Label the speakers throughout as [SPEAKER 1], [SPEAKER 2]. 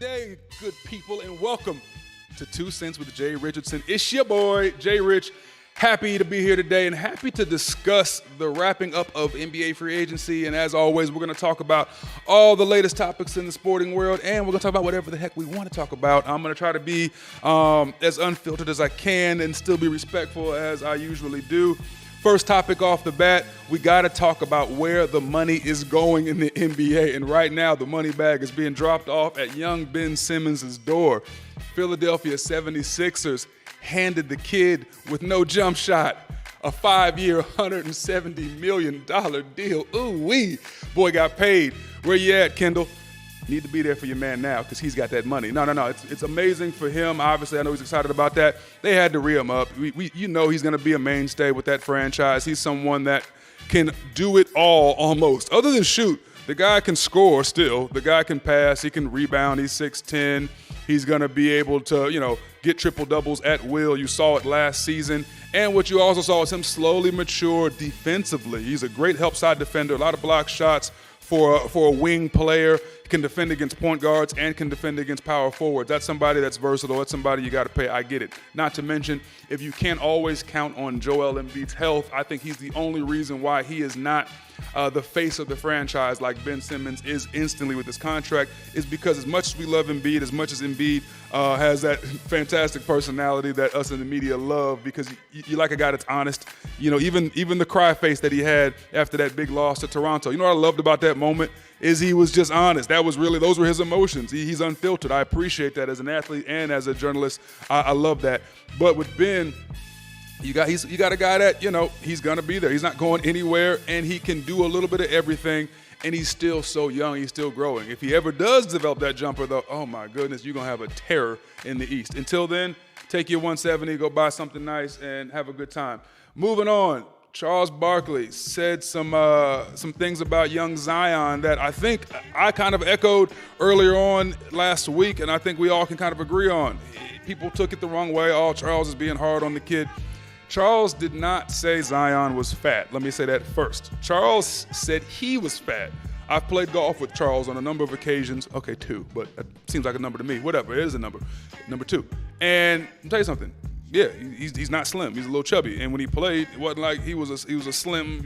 [SPEAKER 1] day, good people, and welcome to 2 Cents with Jay Richardson. It's your boy, Jay Rich. Happy to be here today and happy to discuss the wrapping up of NBA free agency. And as always, we're going to talk about all the latest topics in the sporting world, and we're going to talk about whatever the heck we want to talk about. I'm going to try to be as unfiltered as I can and still be respectful as I usually do. First topic off the bat, we got to talk about where the money is going in the NBA. And right now, the money bag is being dropped off at young Ben Simmons' door. Philadelphia 76ers handed the kid with no jump shot a 5-year, $170 million deal. Ooh-wee. Boy got paid. Where you at, Kendall? Need to be there for your man now because he's got that money. No. It's amazing for him. Obviously, I know he's excited about that. They had to re him up. You know he's going to be a mainstay with that franchise. He's someone that can do it all almost. Other than shoot, the guy can score still. The guy can pass. He can rebound. He's 6'10". He's going to be able to, get triple-doubles at will. You saw it last season. And what you also saw is him slowly mature defensively. He's a great help side defender, a lot of block shots for a wing player. Can defend against point guards and can defend against power forwards. That's somebody that's versatile. That's somebody you got to pay. I get it. Not to mention, if you can't always count on Joel Embiid's health, I think he's the only reason why he is not the face of the franchise like Ben Simmons is instantly with this contract, is because as much as we love Embiid, as much as Embiid has that fantastic personality that us in the media love, because you like a guy that's honest. Even the cry face that he had after that big loss to Toronto. You know what I loved about that moment is he was just honest. Those were his emotions. He's unfiltered. I appreciate that as an athlete and as a journalist. I love that. But with Ben, you got a guy that, he's going to be there. He's not going anywhere, and he can do a little bit of everything, and he's still so young. He's still growing. If he ever does develop that jumper, though, oh, my goodness, you're going to have a terror in the East. Until then, take your 170, go buy something nice, and have a good time. Moving on. Charles Barkley said some things about young Zion that I think I kind of echoed earlier on last week, and I think we all can kind of agree on. People took it the wrong way. Oh, Charles is being hard on the kid. Charles did not say Zion was fat. Let me say that first. Charles said he was fat. I've played golf with Charles on a number of occasions. Okay, 2, but it seems like a number to me. Whatever, it is a number. Number 2. And I'll tell you something. Yeah, he's not slim. He's a little chubby. And when he played, it wasn't like he was a slim,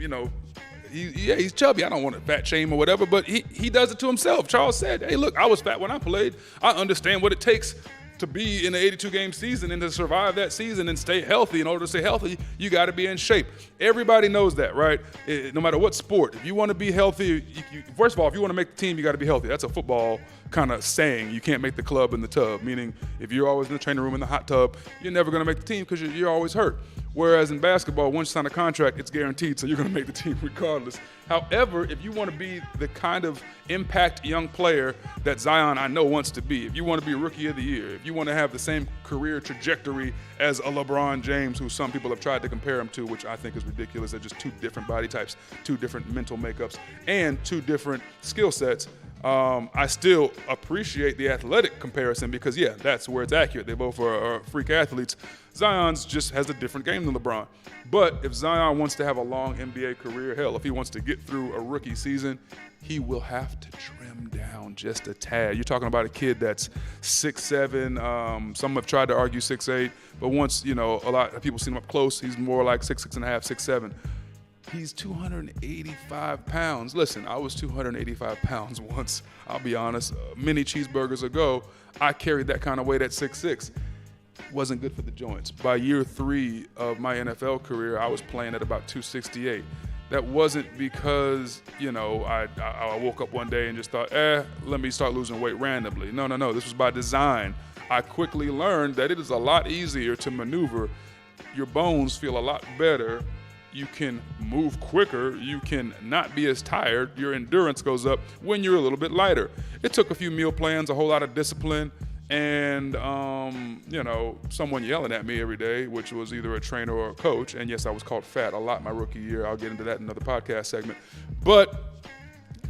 [SPEAKER 1] he's chubby. I don't want to fat shame or whatever, but he does it to himself. Charles said, hey, look, I was fat when I played. I understand what it takes to be in the 82-game season and to survive that season and stay healthy. In order to stay healthy, you got to be in shape. Everybody knows that, right? No matter what sport. If you want to be healthy, first of all, if you want to make the team, you got to be healthy. That's a football kind of saying. You can't make the club in the tub, meaning if you're always in the training room in the hot tub, you're never going to make the team because you're always hurt. Whereas in basketball, once you sign a contract, it's guaranteed, so you're going to make the team regardless. However, if you want to be the kind of impact young player that Zion, I know, wants to be, if you want to be Rookie of the Year, if you want to have the same career trajectory as a LeBron James, who some people have tried to compare him to, which I think is ridiculous. They're just 2 different body types, 2 different mental makeups, and 2 different skill sets. I still appreciate the athletic comparison because, yeah, that's where it's accurate. They both are freak athletes. Zion's just has a different game than LeBron. But if Zion wants to have a long NBA career, hell, if he wants to get through a rookie season, he will have to trim down just a tad. You're talking about a kid that's 6'7". Some have tried to argue 6'8", but once, a lot of people see him up close, he's more like 6'6.5", 6'7". He's 285 pounds. Listen, I was 285 pounds once. I'll be honest. Many cheeseburgers ago, I carried that kind of weight at 6'6". Wasn't good for the joints. By year 3 of my NFL career, I was playing at about 268. That wasn't because, I woke up one day and just thought, let me start losing weight randomly. No. This was by design. I quickly learned that it is a lot easier to maneuver. Your bones feel a lot better. You can move quicker. You can not be as tired. Your endurance goes up when you're a little bit lighter. It took a few meal plans, a whole lot of discipline, and, someone yelling at me every day, which was either a trainer or a coach. And yes, I was called fat a lot my rookie year. I'll get into that in another podcast segment. But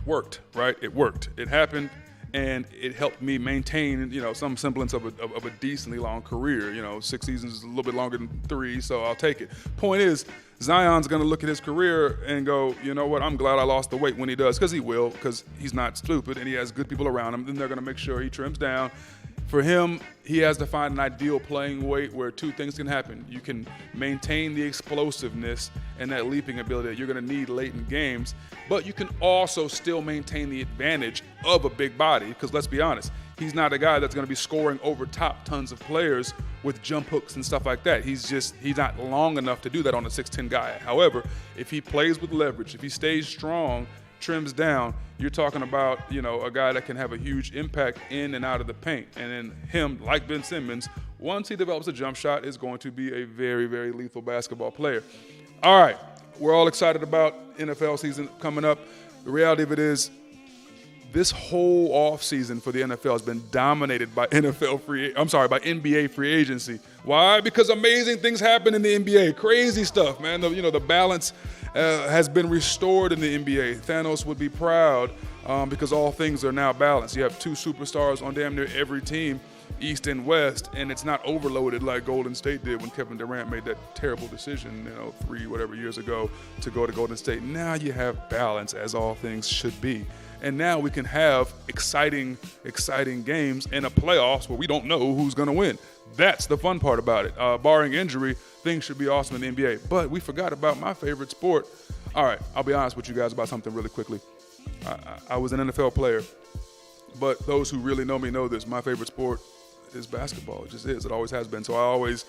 [SPEAKER 1] worked, right? It worked. It happened. and it helped me maintain, some semblance of a decently long career. 6 seasons is a little bit longer than 3, so I'll take it. Point is, Zion's going to look at his career and go, you know what, I'm glad I lost the weight when he does, because he will, because he's not stupid and he has good people around him. Then they're going to make sure he trims down. For him, he has to find an ideal playing weight where 2 things can happen. You can maintain the explosiveness and that leaping ability that you're going to need late in games, but you can also still maintain the advantage of a big body, because let's be honest, he's not a guy that's going to be scoring over top tons of players with jump hooks and stuff like that. He's not long enough to do that on a 6'10" guy. However, if he plays with leverage, if he stays strong, trims down, you're talking about, a guy that can have a huge impact in and out of the paint. And then him, like Ben Simmons, once he develops a jump shot, is going to be a very, very lethal basketball player. All right, we're all excited about NFL season coming up. The reality of it is, this whole offseason for the NFL has been dominated by NBA free agency. Why? Because amazing things happen in the NBA. Crazy stuff, man. The balance has been restored in the NBA. Thanos would be proud because all things are now balanced. You have 2 superstars on damn near every team, East and West, and it's not overloaded like Golden State did when Kevin Durant made that terrible decision, 3 years ago to go to Golden State. Now you have balance, as all things should be. And now we can have exciting games in a playoffs where we don't know who's going to win. That's the fun part about it. Barring injury, things should be awesome in the NBA. But we forgot about my favorite sport. All right, I'll be honest with you guys about something really quickly. I was an NFL player, but those who really know me know this. My favorite sport is basketball. It just is. It always has been. So I always,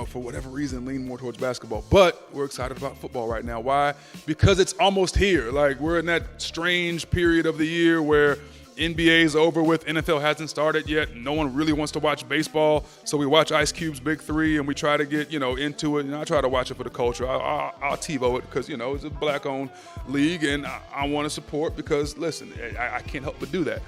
[SPEAKER 1] for whatever reason, lean more towards basketball. But we're excited about football right now. Why? Because it's almost here. Like, we're in that strange period of the year where NBA is over with, NFL hasn't started yet, no one really wants to watch baseball, so we watch Ice Cube's Big 3 and we try to get, into it, and I try to watch it for the culture. I'll TiVo it because, it's a black-owned league, and I want to support because, listen, I can't help but do that.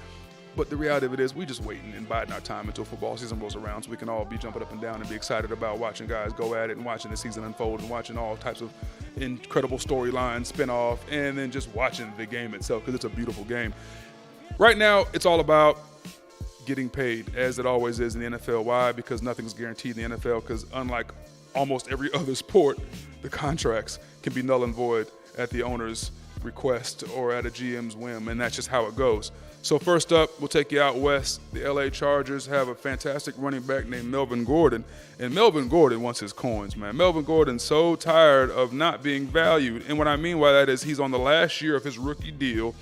[SPEAKER 1] But the reality of it is, we just waiting and biding our time until football season rolls around so we can all be jumping up and down and be excited about watching guys go at it and watching the season unfold and watching all types of incredible storylines spin off, and then just watching the game itself, because it's a beautiful game. Right now, it's all about getting paid, as it always is in the NFL. Why? Because nothing's guaranteed in the NFL, because unlike almost every other sport, the contracts can be null and void at the owner's request or at a GM's whim, and that's just how it goes. So first up, we'll take you out west. The LA Chargers have a fantastic running back named Melvin Gordan, and Melvin Gordan wants his coins, man. Melvin Gordan's so tired of not being valued, and what I mean by that is he's on the last year of his rookie deal,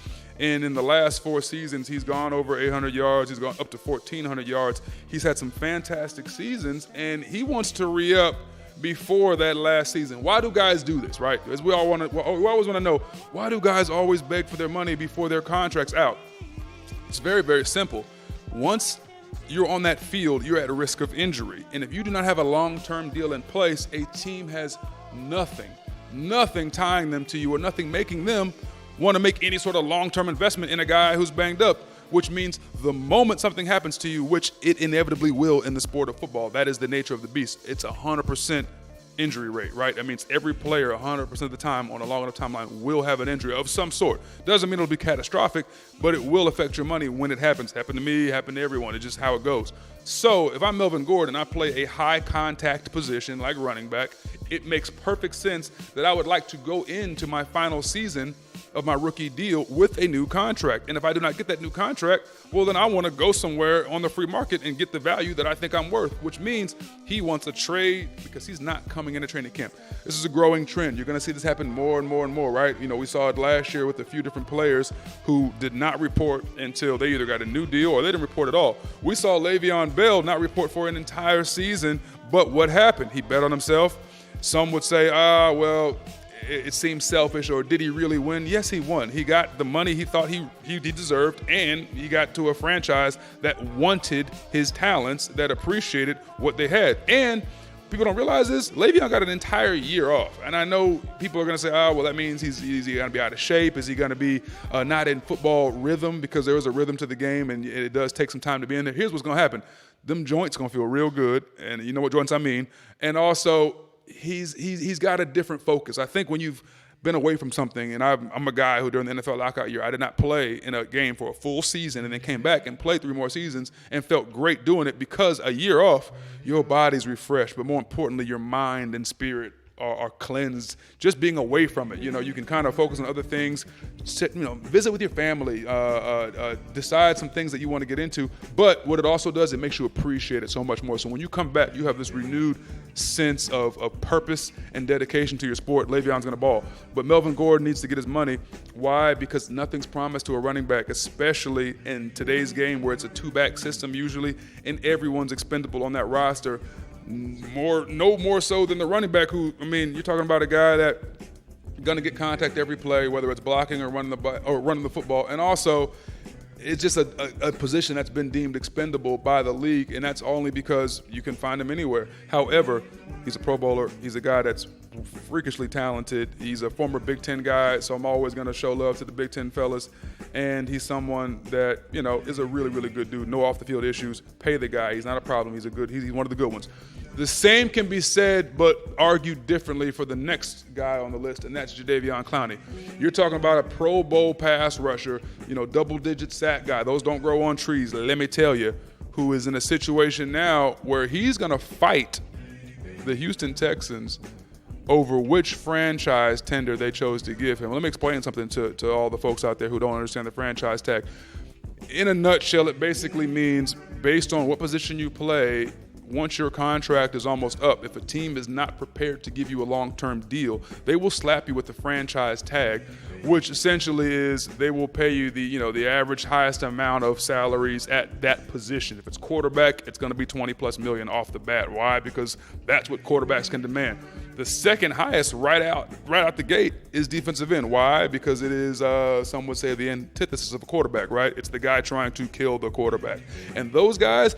[SPEAKER 1] and in the last 4 seasons, he's gone over 800 yards. He's gone up to 1,400 yards. He's had some fantastic seasons, and he wants to re-up before that last season. Why do guys do this, right? As we always want to know, why do guys always beg for their money before their contract's out? It's very, very simple. Once you're on that field, you're at risk of injury. And if you do not have a long-term deal in place, a team has nothing tying them to you or nothing making them want to make any sort of long-term investment in a guy who's banged up, which means the moment something happens to you, which it inevitably will in the sport of football, that is the nature of the beast. It's 100% injury rate, right? That means every player 100% of the time on a long enough timeline will have an injury of some sort. Doesn't mean it'll be catastrophic, but it will affect your money when it happens. Happened to me, happened to everyone. It's just how it goes. So if I'm Melvin Gordan, I play a high contact position like running back, it makes perfect sense that I would like to go into my final season of my rookie deal with a new contract. And if I do not get that new contract, well, then I want to go somewhere on the free market and get the value that I think I'm worth, which means he wants a trade because he's not coming into training camp. This is a growing trend. You're going to see this happen more and more and more, right? We saw it last year with a few different players who did not report until they either got a new deal or they didn't report at all. We saw Le'Veon Bell not report for an entire season, but what happened? He bet on himself. Some would say, well, it seems selfish, or did he really win? Yes, he won. He got the money he thought he deserved, and he got to a franchise that wanted his talents, that appreciated what they had. And people don't realize this, Le'Veon got an entire year off. And I know people are going to say, well, that means is he going to be out of shape? Is he going to be not in football rhythm? Because there is a rhythm to the game, and it does take some time to be in there. Here's what's going to happen. Them joints going to feel real good, and you know what joints I mean. And also, he's got a different focus. I think when you've been away from something, and I'm a guy who during the NFL lockout year, I did not play in a game for a full season and then came back and played 3 more seasons and felt great doing it because a year off, your body's refreshed, but more importantly, your mind and spirit are cleansed. Just being away from it, you can kind of focus on other things, visit with your family, decide some things that you want to get into. But what it also does, it makes you appreciate it so much more. So when you come back, you have this renewed sense of purpose and dedication to your sport. Le'Veon's going to ball. But Melvin Gordan needs to get his money. Why? Because nothing's promised to a running back, especially in today's game where it's a 2-back system usually, and everyone's expendable on that roster. No more so than the running back who, you're talking about a guy that going to get contact every play, whether it's blocking or running the football. And also, it's just a position that's been deemed expendable by the league, and that's only because you can find him anywhere. However, he's a Pro Bowler. He's a guy that's freakishly talented. He's a former Big Ten guy, so I'm always going to show love to the Big Ten fellas. And he's someone that, is a really, really good dude. No off-the-field issues. Pay the guy. He's not a problem. He's one of the good ones. The same can be said but argued differently for the next guy on the list, and that's Jadeveon Clowney. You're talking about a Pro Bowl pass rusher, double-digit sack guy. Those don't grow on trees, let me tell you, who is in a situation now where he's going to fight the Houston Texans over which franchise tender they chose to give him. Let me explain something to all the folks out there who don't understand the franchise tag. In a nutshell, it basically means based on what position you play, once your contract is almost up, if a team is not prepared to give you a long-term deal, they will slap you with the franchise tag, which essentially is they will pay you the average highest amount of salaries at that position. If it's quarterback, it's going to be $20+ million off the bat. Why? Because that's what quarterbacks can demand. The second highest right out the gate is defensive end. Why? Because it is, some would say, the antithesis of a quarterback, right? It's the guy trying to kill the quarterback. And those guys,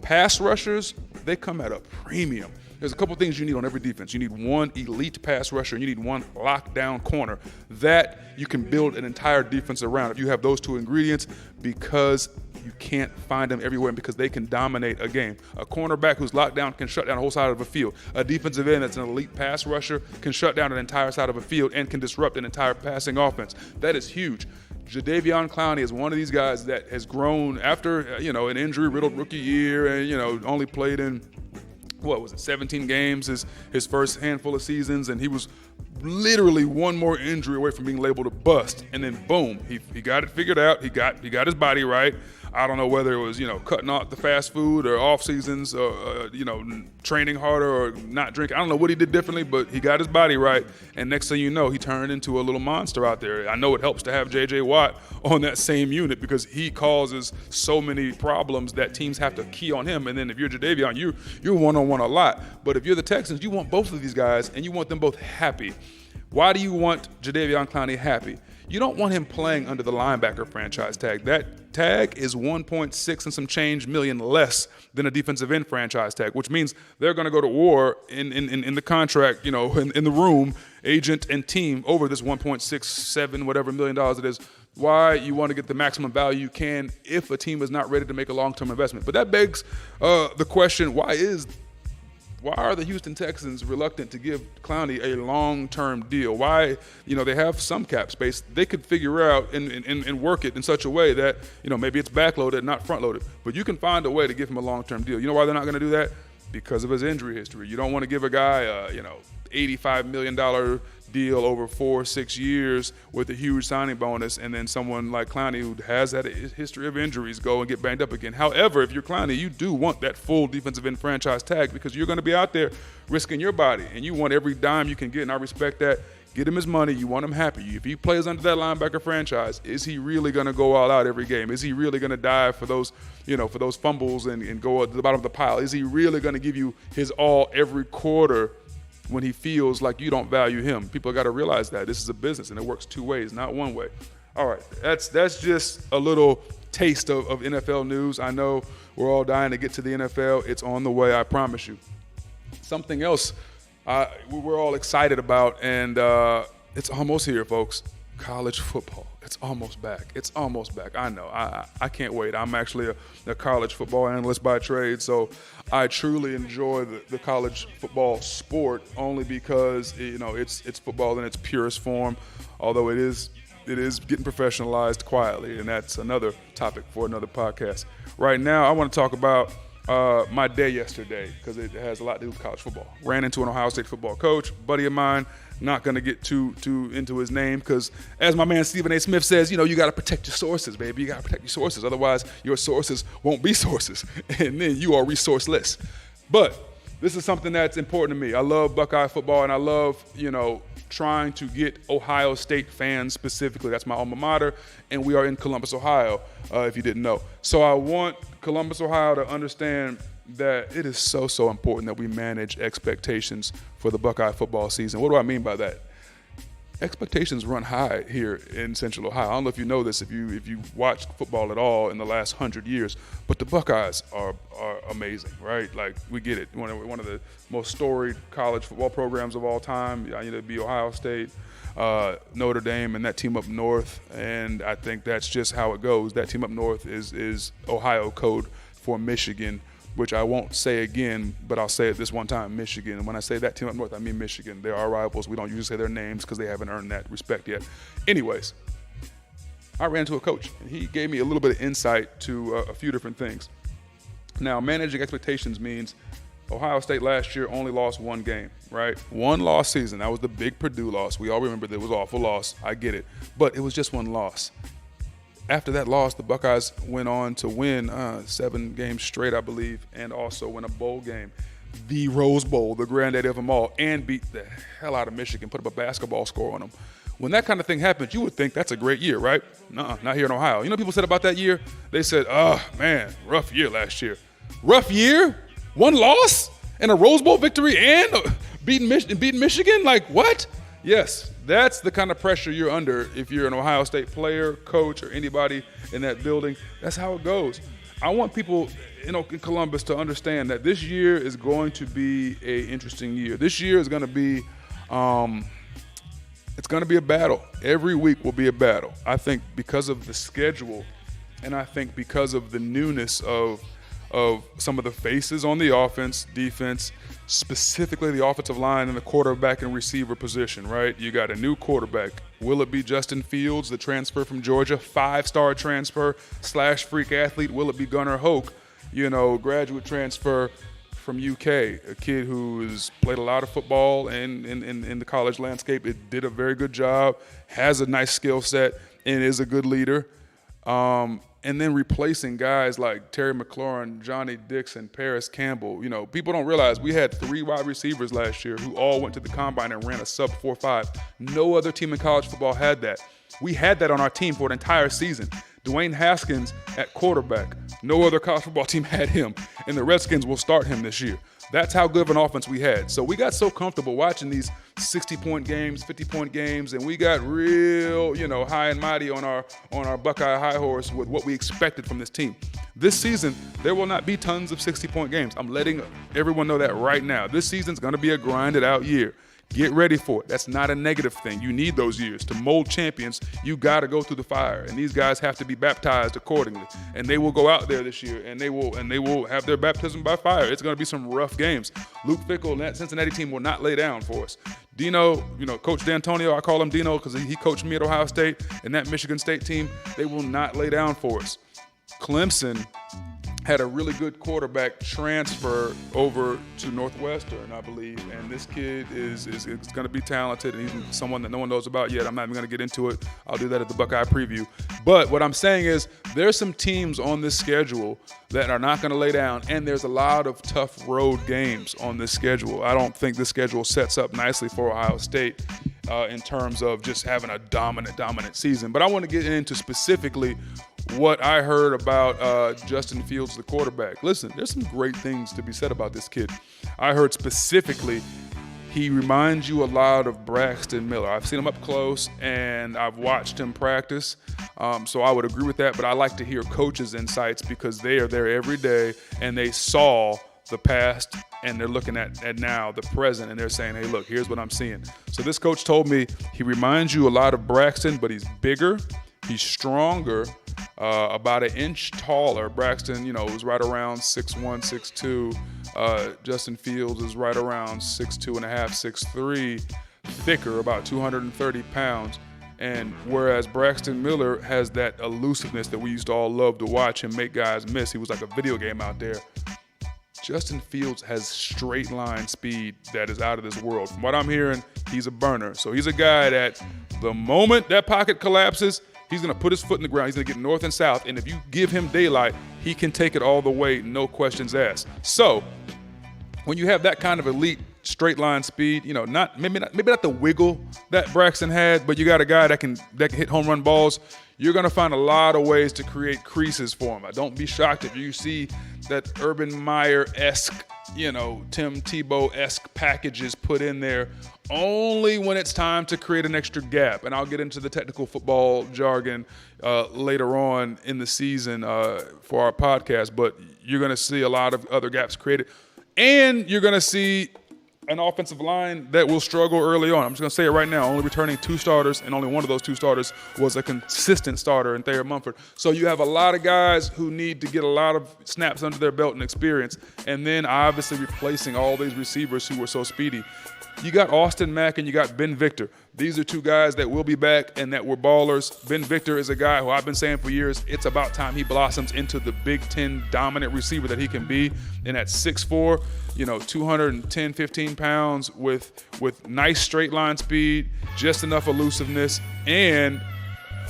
[SPEAKER 1] pass rushers, they come at a premium. There's a couple things you need on every defense. You need one elite pass rusher, and you need one lockdown corner. That you can build an entire defense around if you have those 2 ingredients, because you can't find them everywhere and because they can dominate a game. A cornerback who's locked down can shut down a whole side of a field. A defensive end that's an elite pass rusher can shut down an entire side of a field and can disrupt an entire passing offense. That is huge. Jadeveon Clowney is one of these guys that has grown after, an injury-riddled rookie year and, only played in, 17 games his first handful of seasons, and he was literally one more injury away from being labeled a bust. And then boom, he got it figured out. He got his body right. I don't know whether it was, cutting out the fast food or off seasons or, training harder or not drinking. I don't know what he did differently, but he got his body right. And next thing you know, he turned into a little monster out there. I know it helps to have J.J. Watt on that same unit because he causes so many problems that teams have to key on him. And then if you're Jadeveon, you're one-on-one a lot. But if you're the Texans, you want both of these guys and you want them both happy. Why do you want Jadeveon Clowney happy? You don't want him playing under the linebacker franchise tag. That tag is 1.6 and some change million less than a defensive end franchise tag, which means they're going to go to war in the contract, in the room, agent and team over this 1.67 whatever $million it is. Why you want to get the maximum value you can if a team is not ready to make a long-term investment. But that begs the question, why are the Houston Texans reluctant to give Clowney a long-term deal? Why, they have some cap space. They could figure out and work it in such a way that, maybe it's backloaded, not front-loaded. But you can find a way to give him a long-term deal. You know why they're not going to do that? Because of his injury history. You don't want to give a guy, $85 million deal over 4-6 years with a huge signing bonus, and then someone like Clowney who has that history of injuries go and get banged up again. However, if you're Clowney, you do want that full defensive end franchise tag because you're going to be out there risking your body, and you want every dime you can get, and I respect that. Get him his money. You want him happy. If he plays under that linebacker franchise, is he really going to go all out every game? Is he really going to dive for those, for those fumbles and go to the bottom of the pile? Is he really going to give you his all every quarter when he feels like you don't value him? People got to realize that this is a business and it works 2 ways, not one way. All right, that's just a little taste of NFL news. I know we're all dying to get to the NFL. It's on the way, I promise you. Something else we're all excited about, and it's almost here, folks. College football. It's almost back. It's almost back. I know. I can't wait. I'm actually a college football analyst by trade, so I truly enjoy the college football sport only because it's football in its purest form, although it is getting professionalized quietly, and that's another topic for another podcast. Right now, I want to talk about my day yesterday because it has a lot to do with college football. Ran into an Ohio State football coach, buddy of mine. Not going to get too into his name because, as my man Stephen A. Smith says, you got to protect your sources, baby. You got to protect your sources. Otherwise, your sources won't be sources, and then you are resourceless. But this is something that's important to me. I love Buckeye football, and I love, trying to get Ohio State fans specifically. That's my alma mater, and we are in Columbus, Ohio, if you didn't know. So I want Columbus, Ohio to understand that it is so important that we manage expectations for the Buckeye football season. What do I mean by that? Expectations run high here in Central Ohio. I don't know if you know this, if you watched football at all in the last 100 years, but the Buckeyes are amazing, right? Like, we get it. One of the most storied college football programs of all time. It'd be Ohio State, Notre Dame, and that team up north. And I think that's just how it goes. That team up north is Ohio code for Michigan, which I won't say again, but I'll say it this one time, Michigan. And when I say that team up north, I mean Michigan. They're our rivals. We don't usually say their names because they haven't earned that respect yet. Anyways, I ran into a coach, and he gave me a little bit of insight to a few different things. Now, managing expectations means Ohio State last year only lost one game, right? One loss season. That was the big Purdue loss. We all remember that it was an awful loss. I get it. But it was just one loss. After that loss, the Buckeyes went on to win 7 games straight, I believe, and also win a bowl game, the Rose Bowl, the granddaddy of them all, and beat the hell out of Michigan, put up a basketball score on them. When that kind of thing happens, you would think that's a great year, right? Nuh-uh, not here in Ohio. You know what people said about that year? They said, man, rough year last year. Rough year? One loss? And a Rose Bowl victory and beating Michigan? Like, what? Yes, that's the kind of pressure you're under if you're an Ohio State player, coach, or anybody in that building. That's how it goes. I want people in Columbus to understand that this year is going to be an interesting year. This year is going to be it's going to be a battle. Every week will be a battle. I think because of the schedule, and I think because of the newness of some of the faces on the offense, defense, specifically the offensive line and the quarterback and receiver position, right? You got a new quarterback. Will it be Justin Fields, the transfer from Georgia, 5-star transfer / freak athlete? Will it be Gunnar Hoke, graduate transfer from UK, a kid who has played a lot of football in the college landscape? It did a very good job, has a nice skill set, and is a good leader. And then replacing guys like Terry McLaurin, Johnny Dixon, Paris Campbell. People don't realize we had 3 wide receivers last year who all went to the combine and ran a sub 4.5. No other team in college football had that. We had that on our team for an entire season. Dwayne Haskins at quarterback. No other college football team had him, and the Redskins will start him this year. That's how good of an offense we had. So we got so comfortable watching these 60-point games, 50-point games, and we got real, high and mighty on our Buckeye high horse with what we expected from this team. This season, there will not be tons of 60-point games. I'm letting everyone know that right now. This season's going to be a grinded-out year. Get ready for it. That's not a negative thing. You need those years. To mold champions, you got to go through the fire. And these guys have to be baptized accordingly. And they will go out there this year, and they will have their baptism by fire. It's going to be some rough games. Luke Fickell and that Cincinnati team will not lay down for us. Dino, Coach D'Antonio, I call him Dino because he coached me at Ohio State, and that Michigan State team, they will not lay down for us. Clemson had a really good quarterback transfer over to Northwestern, I believe, and this kid is going to be talented, and he's someone that no one knows about yet. I'm not even going to get into it. I'll do that at the Buckeye preview. But what I'm saying is there's some teams on this schedule that are not going to lay down, and there's a lot of tough road games on this schedule. I don't think this schedule sets up nicely for Ohio State in terms of just having a dominant season. But I want to get into specifically what I heard about Justin Fields, the quarterback. Listen, there's some great things to be said about this kid. I heard specifically he reminds you a lot of Braxton Miller. I've seen him up close, and I've watched him practice, so I would agree with that. But I like to hear coaches' insights because they are there every day, and they saw the past, and they're looking at now, the present, and they're saying, hey, look, here's what I'm seeing. So this coach told me he reminds you a lot of Braxton, but he's bigger. He's stronger, about an inch taller. Braxton, was right around 6'1", 6'2". Justin Fields is right around 6'2 and a half, 6'3", thicker, about 230 pounds. And whereas Braxton Miller has that elusiveness that we used to all love to watch him make guys miss, he was like a video game out there. Justin Fields has straight line speed that is out of this world. From what I'm hearing, he's a burner. So he's a guy that the moment that pocket collapses, he's going to put his foot in the ground. He's going to get north and south. And if you give him daylight, he can take it all the way, no questions asked. So when you have that kind of elite straight line speed, maybe not the wiggle that Braxton had, but you got a guy that can hit home run balls, you're going to find a lot of ways to create creases for him. Don't be shocked if you see that Urban Meyer-esque, Tim Tebow-esque packages put in there only when it's time to create an extra gap. And I'll get into the technical football jargon later on in the season for our podcast, but you're going to see a lot of other gaps created. And you're going to see an offensive line that will struggle early on. I'm just going to say it right now, only returning 2 starters, and only one of those 2 starters was a consistent starter in Thayer Mumford. So you have a lot of guys who need to get a lot of snaps under their belt and experience, and then obviously replacing all these receivers who were so speedy. You got Austin Mack and you got Ben Victor. These are 2 guys that will be back and that were ballers. Ben Victor is a guy who I've been saying for years, it's about time he blossoms into the Big Ten dominant receiver that he can be. And at 6'4", 210, 15 pounds with nice straight line speed, just enough elusiveness, and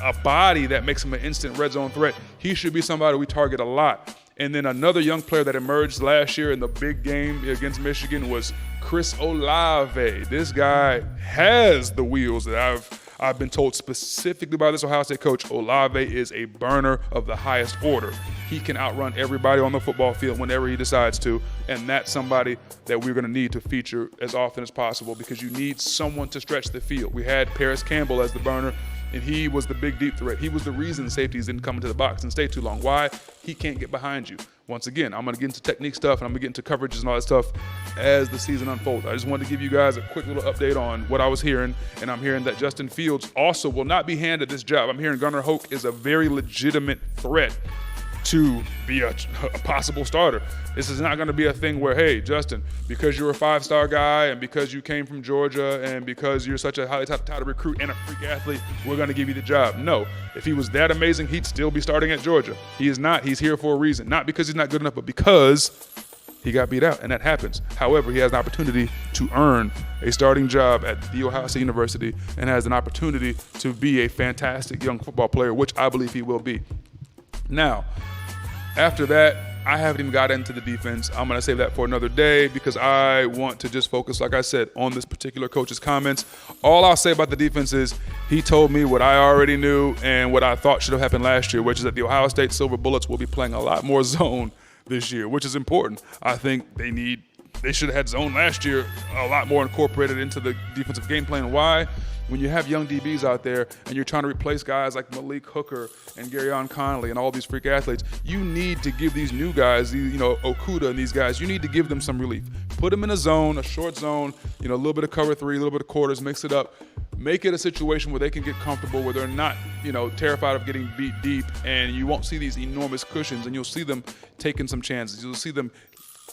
[SPEAKER 1] a body that makes him an instant red zone threat. He should be somebody we target a lot. And then another young player that emerged last year in the big game against Michigan was Chris Olave. This guy has the wheels that I've been told specifically by this Ohio State coach. Olave is a burner of the highest order. He can outrun everybody on the football field whenever he decides to, and that's somebody that we're going to need to feature as often as possible because you need someone to stretch the field. We had Paris Campbell as the burner, and he was the big deep threat. He was the reason safeties didn't come into the box and stay too long. Why? He can't get behind you. Once again, I'm going to get into technique stuff, and I'm going to get into coverages and all that stuff as the season unfolds. I just wanted to give you guys a quick little update on what I was hearing, and I'm hearing that Justin Fields also will not be handed this job. I'm hearing Gunnar Hoke is a very legitimate threat to be a possible starter. This is not going to be a thing where, hey, Justin, because you're a 5-star guy and because you came from Georgia and because you're such a highly touted recruit and a freak athlete, we're going to give you the job. No. If he was that amazing, he'd still be starting at Georgia. He is not. He's here for a reason. Not because he's not good enough, but because he got beat out, and that happens. However, he has an opportunity to earn a starting job at The Ohio State University and has an opportunity to be a fantastic young football player, which I believe he will be. Now, after that, I haven't even got into the defense. I'm going to save that for another day because I want to just focus, like I said, on this particular coach's comments. All I'll say about the defense is he told me what I already knew and what I thought should have happened last year, which is that the Ohio State Silver Bullets will be playing a lot more zone this year, which is important. I think they should have had zone last year a lot more incorporated into the defensive game plan. Why? When you have young DBs out there and you're trying to replace guys like Malik Hooker and Garyon Conley and all these freak athletes, you need to give these new guys, Okuda and these guys, you need to give them some relief. Put them in a zone, a short zone, a little bit of cover 3, a little bit of quarters, mix it up. Make it a situation where they can get comfortable, where they're not, terrified of getting beat deep, and you won't see these enormous cushions, and you'll see them taking some chances. You'll see them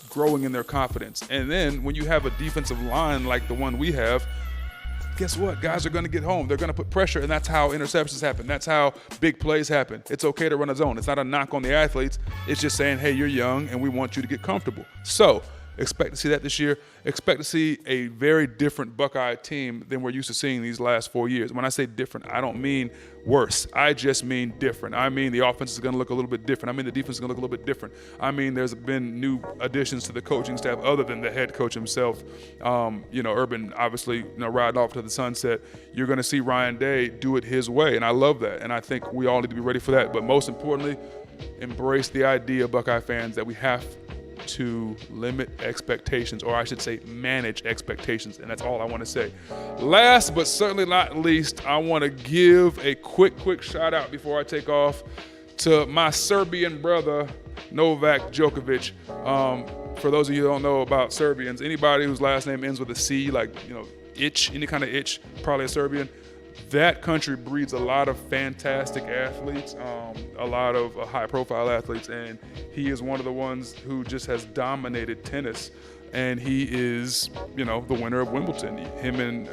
[SPEAKER 1] growing in their confidence. And then when you have a defensive line like the one we have, guess what? Guys are going to get home. They're going to put pressure, and that's how interceptions happen. That's how big plays happen. It's okay to run a zone. It's not a knock on the athletes. It's just saying, hey, you're young, and we want you to get comfortable. So expect to see that this year. Expect to see a very different Buckeye team than we're used to seeing these last 4 years. When I say different, I don't mean worse. I just mean different. I mean the offense is going to look a little bit different. I mean the defense is going to look a little bit different. I mean there's been new additions to the coaching staff other than the head coach himself. Urban obviously riding off to the sunset. You're going to see Ryan Day do it his way, and I love that. And I think we all need to be ready for that. But most importantly, embrace the idea, Buckeye fans, that we have to limit expectations, or I should say manage expectations, and that's all I want to say. Last but certainly not least, I want to give a quick shout out before I take off to my Serbian brother, Novak Djokovic. For those of you who don't know about Serbians, anybody whose last name ends with a C, like, itch, any kind of itch, probably a Serbian. that country breeds a lot of fantastic athletes, a lot of high-profile athletes, and he is one of the ones who just has dominated tennis. And he is, the winner of Wimbledon. Him and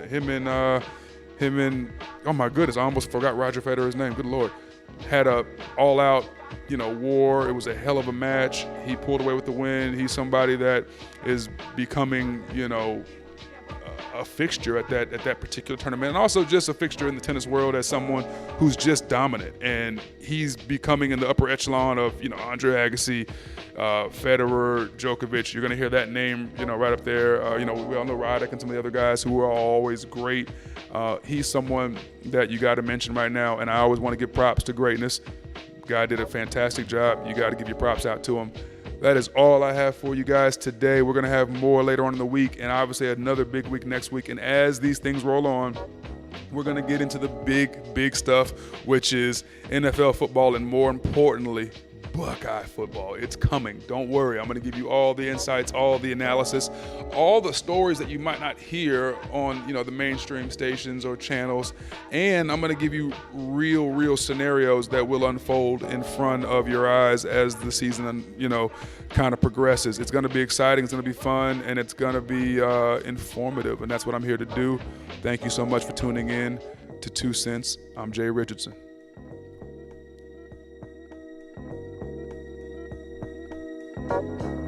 [SPEAKER 1] oh my goodness, I almost forgot Roger Federer's name. Good Lord, had a all-out, war. It was a hell of a match. He pulled away with the win. He's somebody that is becoming, a fixture at that particular tournament, and also just a fixture in the tennis world as someone who's just dominant. And he's becoming in the upper echelon of, Andre Agassi, Federer, Djokovic. You're going to hear that name, right up there. We all know Roddick and some of the other guys who are always great. He's someone that you got to mention right now, and I always want to give props to greatness. Guy did a fantastic job. You got to give your props out to him. That is all I have for you guys today. We're going to have more later on in the week, and obviously another big week next week. And as these things roll on, we're going to get into the big stuff, which is NFL football and, more importantly, Buckeye football. It's coming. Don't worry. I'm going to give you all the insights, all the analysis, all the stories that you might not hear on, the mainstream stations or channels. And I'm going to give you real scenarios that will unfold in front of your eyes as the season, kind of progresses. It's going to be exciting. It's going to be fun, and it's going to be informative. And that's what I'm here to do. Thank you so much for tuning in to 2 Cents. I'm Jay Richardson.
[SPEAKER 2] Thank you.